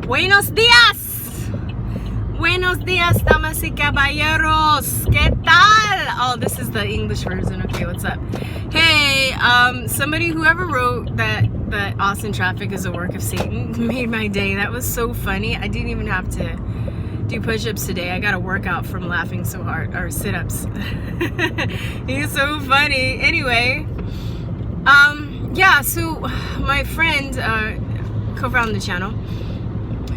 Buenos días! Buenos días, damas y caballeros! ¿Qué tal? Oh, this is the English version. Okay, what's up? Hey, whoever wrote that Austin traffic is a work of Satan made my day. That was so funny. I didn't even have to do push-ups today. I got a workout from laughing so hard, or sit-ups. He's so funny. Anyway, yeah, so my friend, co-founded the channel,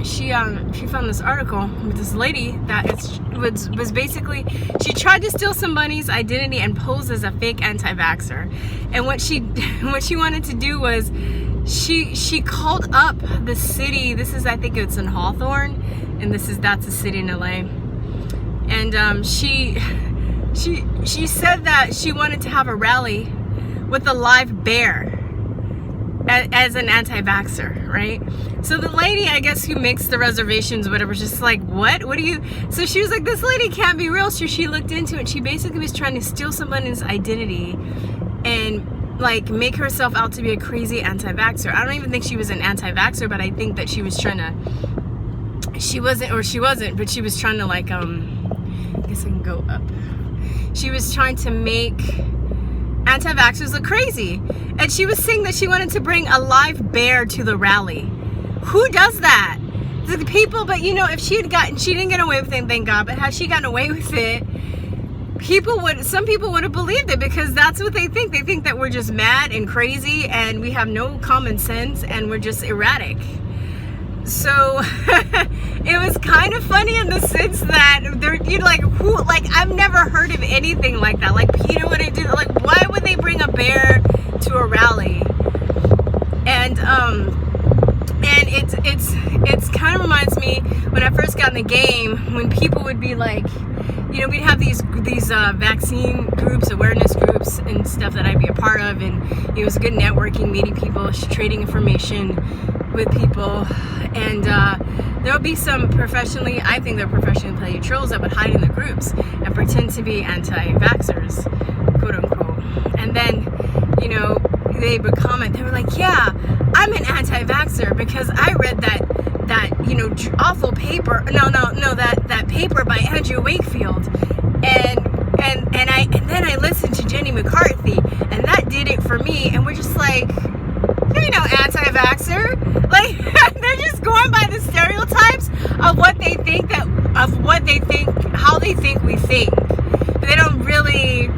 she found this article with this lady that was basically, she tried to steal somebody's identity and pose as a fake anti-vaxxer. And what she wanted to do was she called up the city. This is, I think it's in Hawthorn, and that's a city in LA. And she said that she wanted to have a rally with a live bear as an anti-vaxxer, right? So the lady, I guess, who makes the reservations, whatever, was just like, what do you? So she was like, this lady can't be real. So she looked into it. She basically was trying to steal someone's identity and like make herself out to be a crazy anti-vaxxer. I don't even think she was an anti-vaxxer, but I think that she was trying to, she wasn't, but she was trying to like, I guess I can go up. She was trying to make anti-vaxxers look crazy. And she was saying that she wanted to bring a live bear to the rally. Who does that? The people, but you know, if she didn't get away with it, thank God, but had she gotten away with it, some people would have believed it, because that's what they think. They think that we're just mad and crazy and we have no common sense and we're just erratic. So it was kind of funny in the sense that you're like, who, like, I've never heard of anything like that. Like, you know what I do? Like, why would they bring a bear to a rally? And it's kind of reminds me when I first got in the game, when people would be like, you know, we'd have these vaccine groups, awareness groups and stuff that I'd be a part of, and it was good networking, meeting people, trading information with people. And there'll be some I think they're professionally paid trolls that would hide in the groups and pretend to be anti-vaxxers, quote unquote. And then, you know, they would comment, they were like, yeah, I'm an anti-vaxxer because I read that you know, awful paper, that paper by Andrew Wakefield, and then I listened to Jenny McCarthy, and that did it for me. And we're just like, there ain't no anti-vaxxer. Like, they're just going by the stereotypes of what they think, how they think we think. But they don't really,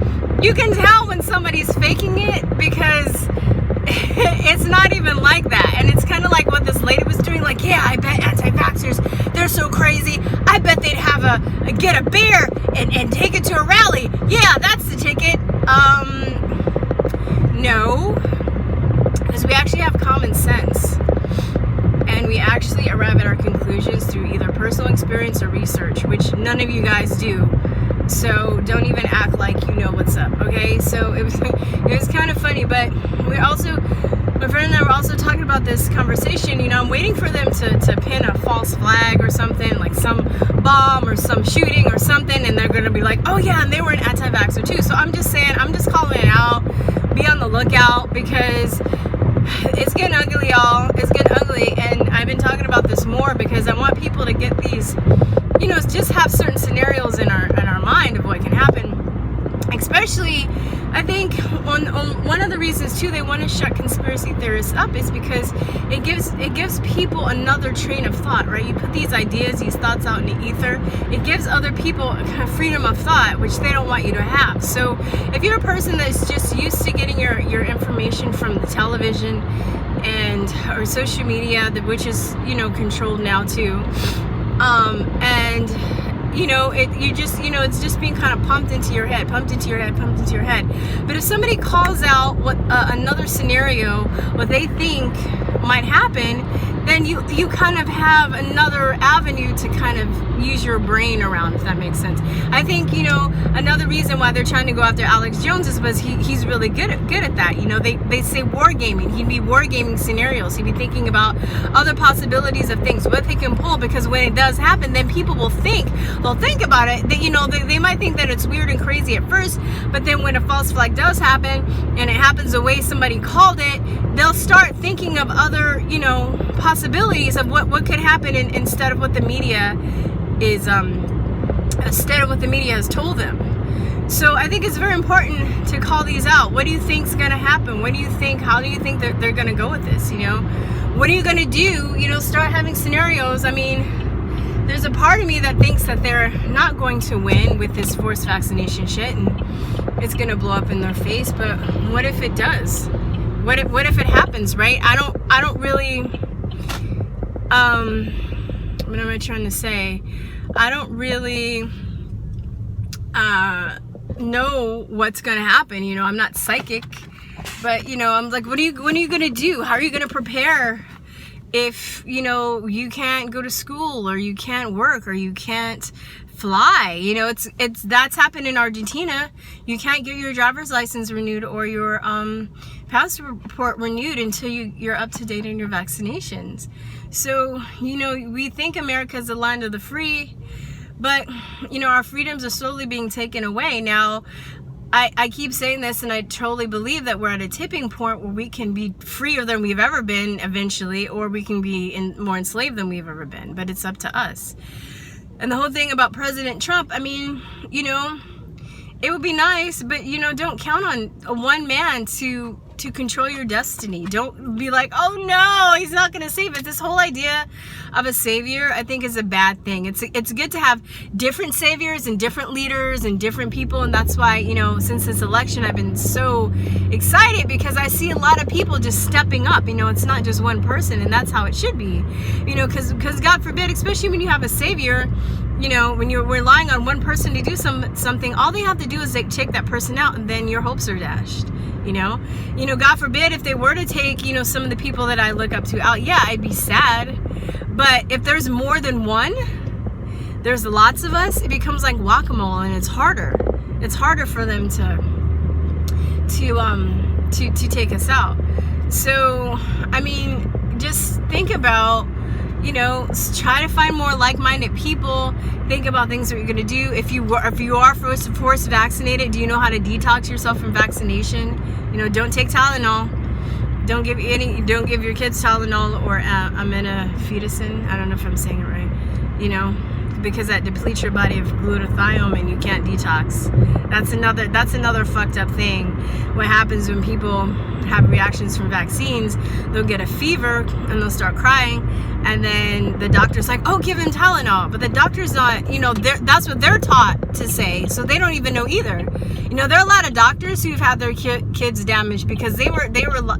you can tell when somebody's faking it, because it's not even like that. And it's kind of like what this lady was doing, like, yeah, I bet anti-vaxxers, they're so crazy, I bet they'd have get a bear and take it to a rally. Yeah, that's the ticket. No, because we actually have common sense, and we actually arrive at our conclusions through either personal experience or research, which none of you guys do. So don't even act like you know what's up, okay? So it was kind of funny, but my friend and I were also talking about this conversation. You know, I'm waiting for them to pin a false flag or something, like some bomb or some shooting or something, and they're gonna be like, oh yeah, and they were an anti-vaxxer too. So I'm just saying, I'm just calling it out. Be on the lookout, because it's getting ugly, y'all. It's getting ugly, and I've been talking about this more because I want people to get these, you know, just have certain scenarios in our mind of what can happen. Especially, I think on one of the reasons too they want to shut conspiracy theorists up is because it gives people another train of thought, right? You put these ideas, these thoughts out in the ether, it gives other people a freedom of thought, which they don't want you to have. So if you're a person that's just used to getting your information from the television or social media, which is, you know, controlled now too, and you know, it's just being kind of pumped into your head. But if somebody calls out what another scenario, what they think might happen, then you kind of have another avenue to kind of use your brain around, if that makes sense. I think, you know, another reason why they're trying to go after Alex Jones is because he's really good at that. You know, they say wargaming. He'd be wargaming scenarios. He'd be thinking about other possibilities of things, what they can pull, because when it does happen, then people will think about it. That, you know, they might think that it's weird and crazy at first, but then when a false flag does happen and it happens the way somebody called it, they'll start thinking of other, you know, possibilities of what could happen instead of what the media is instead of what the media has told them. So I think it's very important to call these out. What do you think's going to happen? What do you think? How do you think they're going to go with this? You know, what are you going to do? You know, start having scenarios. I mean, there's a part of me that thinks that they're not going to win with this forced vaccination shit, and it's going to blow up in their face. But what if it does? What if it happens, right? I don't really, what am I trying to say? I don't really know what's going to happen. You know, I'm not psychic, but, you know, I'm like, what are you going to do? How are you going to prepare if, you know, you can't go to school, or you can't work, or you can't fly? You know, that's happened in Argentina. You can't get your driver's license renewed or your passport renewed until you're up to date on your vaccinations. So, you know, we think America's the land of the free, but, you know, our freedoms are slowly being taken away. Now, I keep saying this, and I totally believe that we're at a tipping point where we can be freer than we've ever been eventually, or we can be more enslaved than we've ever been, but it's up to us. And the whole thing about President Trump, I mean, you know, it would be nice, but, you know, don't count on one man to control your destiny. Don't be like, oh no, he's not going to save it. This whole idea of a savior, I think, is a bad thing. It's good to have different saviors and different leaders and different people, and that's why, you know, since this election, I've been so excited, because I see a lot of people just stepping up. You know, it's not just one person, and that's how it should be. You know, because God forbid, especially when you have a savior, you know, when you're relying on one person to do something, all they have to do is they take that person out, and then your hopes are dashed. You know, God forbid if they were to take, you know, some of the people that I look up to out, yeah, I'd be sad. But if there's more than one, there's lots of us, it becomes like whack-a-mole, and it's harder. It's harder for them to take us out. So, I mean, just think about, you know, try to find more like-minded people. Think about things that you're going to do. If you are forced vaccinated, do you know how to detox yourself from vaccination? You know, don't take Tylenol. Don't give your kids Tylenol or aminophedicin. I don't know if I'm saying it right. You know, because that depletes your body of glutathione and you can't detox. That's another fucked up thing. What happens when people have reactions from vaccines, they'll get a fever and they'll start crying, and then the doctor's like, oh, give him Tylenol. But the doctor's not, you know, that's what they're taught to say, so they don't even know either. You know, there are a lot of doctors who've had their kids damaged because they were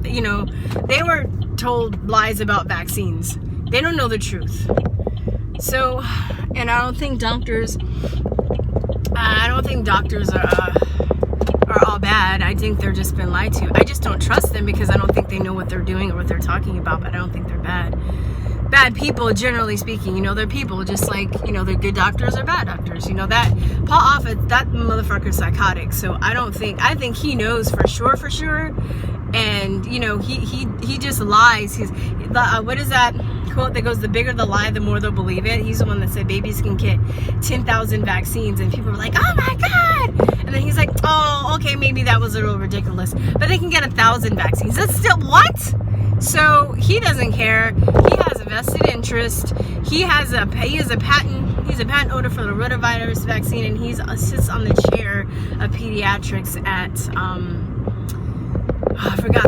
you know, they were told lies about vaccines. They don't know the truth. So, and I don't think doctors are all bad. I think they're just been lied to. I just don't trust them because I don't think they know what they're doing or what they're talking about, but I don't think they're bad. Bad people, generally speaking, you know, they're people, just like, you know, they're good doctors or bad doctors. You know, that Paul Offit, that motherfucker's psychotic. So I think he knows for sure. And, you know, he just lies. What is that quote that goes, the bigger the lie, the more they'll believe it? He's the one that said babies can get 10,000 vaccines, and people were like, oh my God. And then he's like, oh, okay, maybe that was a little ridiculous, but they can get 1,000 vaccines. That's still what? So he doesn't care. He has a vested interest. He has a patent. He's a patent holder for the rotavirus vaccine, and he sits on the chair of pediatrics at I forgot.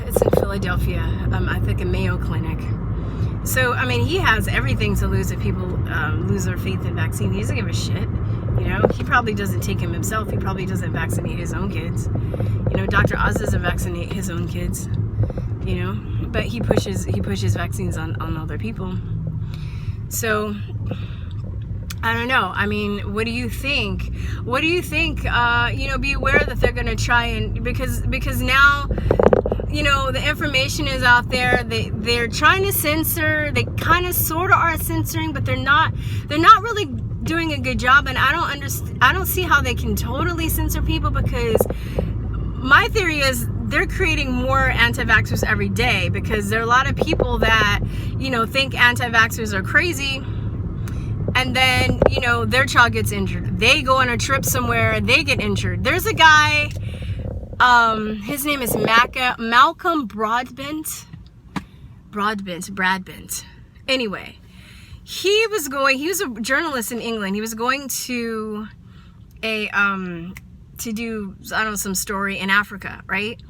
It's in Philadelphia. I think a Mayo Clinic. So I mean, he has everything to lose if people lose their faith in vaccine. He doesn't give a shit. You know, he probably doesn't take them himself. He probably doesn't vaccinate his own kids. You know, Dr. Oz doesn't vaccinate his own kids. You know, but he pushes vaccines on other people. So I don't know. I mean, what do you think? What do you think? You know, be aware that they're going to try and, because now, you know, the information is out there. They're trying to censor. They kind of sort of are censoring, but they're not really doing a good job. And I don't see how they can totally censor people, because my theory is they're creating more anti-vaxxers every day, because there are a lot of people that, you know, think anti-vaxxers are crazy, and then, you know, their child gets injured. They go on a trip somewhere, they get injured. There's a guy, his name is Malcolm Broadbent. Brabant. Anyway, he was a journalist in England. He was going to to do, I don't know, some story in Africa, right?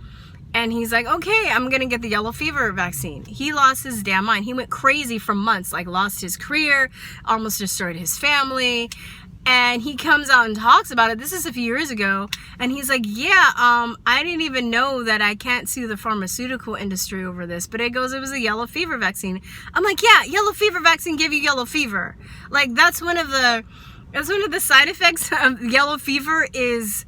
And he's like, okay, I'm gonna get the yellow fever vaccine. He lost his damn mind. He went crazy for months, like lost his career, almost destroyed his family. And he comes out and talks about it. This is a few years ago. And he's like, yeah, I didn't even know that I can't sue the pharmaceutical industry over this. But it was a yellow fever vaccine. I'm like, yeah, yellow fever vaccine give you yellow fever. Like, that's one of the side effects of yellow fever is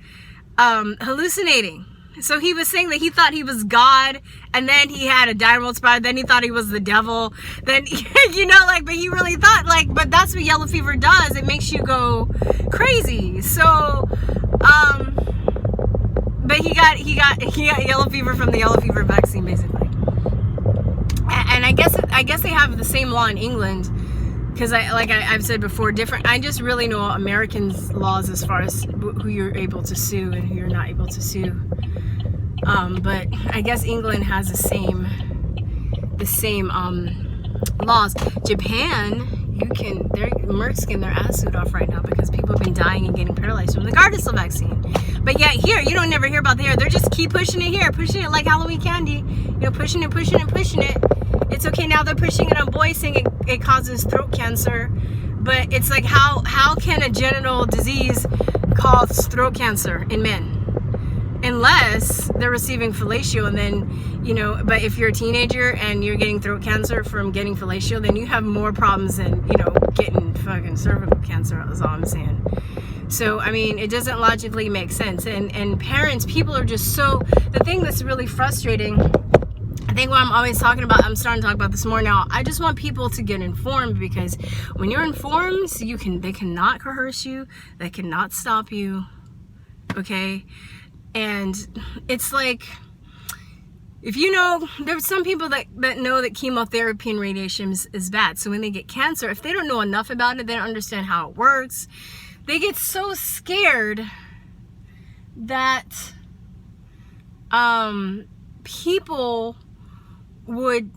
hallucinating. So he was saying that he thought he was God, and then he had a downward spiral, then he thought he was the devil, then, you know, like, but he really thought, like, but that's what yellow fever does. It makes you go crazy. So, but he got yellow fever from the yellow fever vaccine, basically. And I guess they have the same law in England, because I've said before, I just really know Americans' laws as far as who you're able to sue and who you're not able to sue. But I guess England has the same laws. Japan, Merck's getting their ass sued off right now because people have been dying and getting paralyzed from the Gardasil vaccine. But yet here, you don't never hear about the hair. They're just keep pushing it here, pushing it like Halloween candy. You know, pushing it. It's okay now. They're pushing it on boys, saying it causes throat cancer. But it's like, how can a genital disease cause throat cancer in men? Unless they're receiving fellatio, and then, you know, but if you're a teenager and you're getting throat cancer from getting fellatio, then you have more problems than, you know, getting fucking cervical cancer, is all I'm saying. So, I mean, it doesn't logically make sense. And parents, people are just so, the thing that's really frustrating, I think what I'm always talking about, I'm starting to talk about this more now. I just want people to get informed, because when you're informed, they cannot coerce you, they cannot stop you, okay? And it's like, if you know, there's some people that know that chemotherapy and radiation is bad. So when they get cancer, if they don't know enough about it, they don't understand how it works, they get so scared that people would,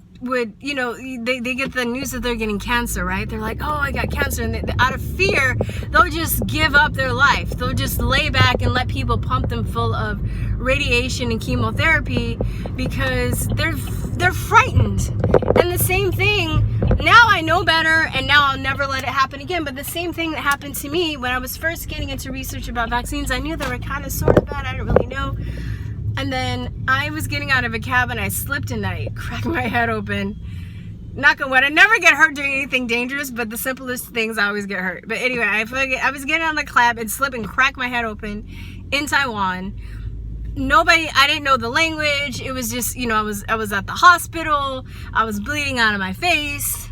you know, they get the news that they're getting cancer, right? They're like, oh, I got cancer. And out of fear, they'll just give up their life. They'll just lay back and let people pump them full of radiation and chemotherapy because they're frightened. And the same thing, now I know better, and now I'll never let it happen again. But the same thing that happened to me when I was first getting into research about vaccines, I knew they were kind of sort of bad. I didn't really know. And then I was getting out of a cab and I slipped and I cracked my head open. Knock on wood. I never get hurt doing anything dangerous, but the simplest things I always get hurt. But anyway, I was getting on the cab and slipped and cracked my head open in Taiwan. I didn't know the language. It was just, you know, I was at the hospital. I was bleeding out of my face.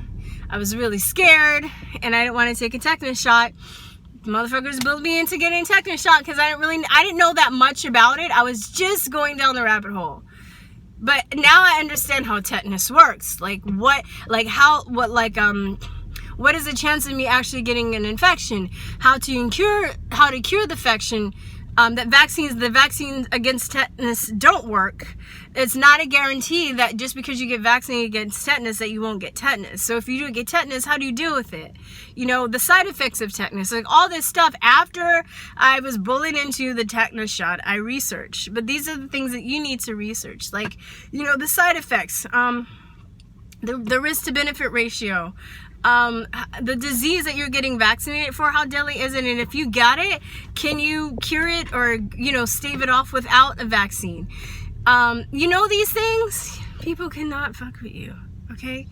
I was really scared and I didn't want to take a tetanus shot. Motherfuckers built me into getting a tetanus shot because I didn't know that much about it. I was just going down the rabbit hole. But now I understand how tetanus works. What is the chance of me actually getting an infection? How to cure the infection? The vaccines against tetanus don't work. It's not a guarantee that just because you get vaccinated against tetanus that you won't get tetanus. So if you do get tetanus, how do you deal with it? You know, the side effects of tetanus, like all this stuff. After I was bullied into the tetanus shot, I researched. But these are the things that you need to research. Like, you know, the side effects, the risk to benefit ratio, the disease that you're getting vaccinated for, how deadly is it? And if you got it, can you cure it or, you know, stave it off without a vaccine? You know, these things, people cannot fuck with you, okay?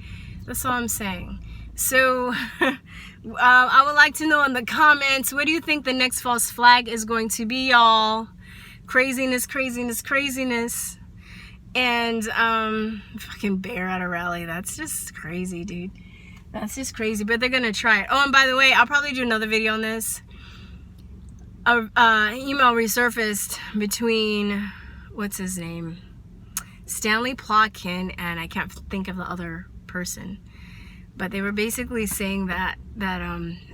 That's all I'm saying. So, I would like to know in the comments, what do you think the next false flag is going to be, y'all? Craziness. And, fucking bear at a rally. That's just crazy, dude. That's just crazy, but they're gonna try it. Oh, and by the way, I'll probably do another video on this. Email resurfaced between, what's his name? Stanley Plotkin, and I can't think of the other person. But they were basically saying that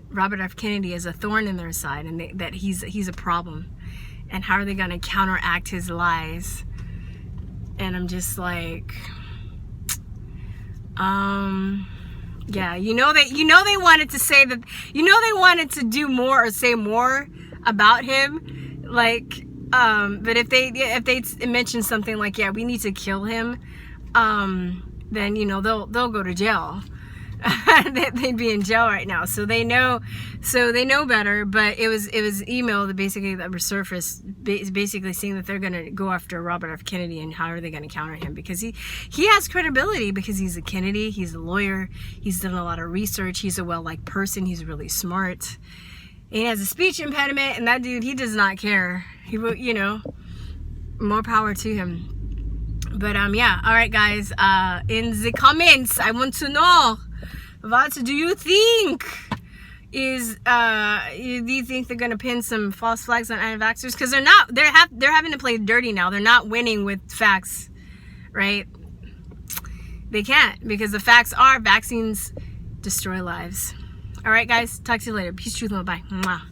Robert F. Kennedy is a thorn in their side, and that he's a problem. And how are they gonna counteract his lies? And I'm just like, Yeah, you know they wanted to say that, they wanted to do more or say more about him, like, but if they mention something like, yeah, we need to kill him, then they'll go to jail. They'd be in jail right now, so they know better. But it was email that basically that resurfaced, basically saying that they're gonna go after Robert F. Kennedy, and how are they gonna counter him, because he has credibility, because he's a Kennedy, he's a lawyer, he's done a lot of research, he's a well-liked person, he's really smart, and he has a speech impediment, and that dude, he does not care. He will, more power to him. But yeah, all right, guys, in the comments, I want to know, what do you think? Do you think they're gonna pin some false flags on anti-vaxxers? Because they're having to play dirty now. They're not winning with facts, right? They can't, because the facts are vaccines destroy lives. All right, guys, talk to you later. Peace, truth, love, bye. Mwah.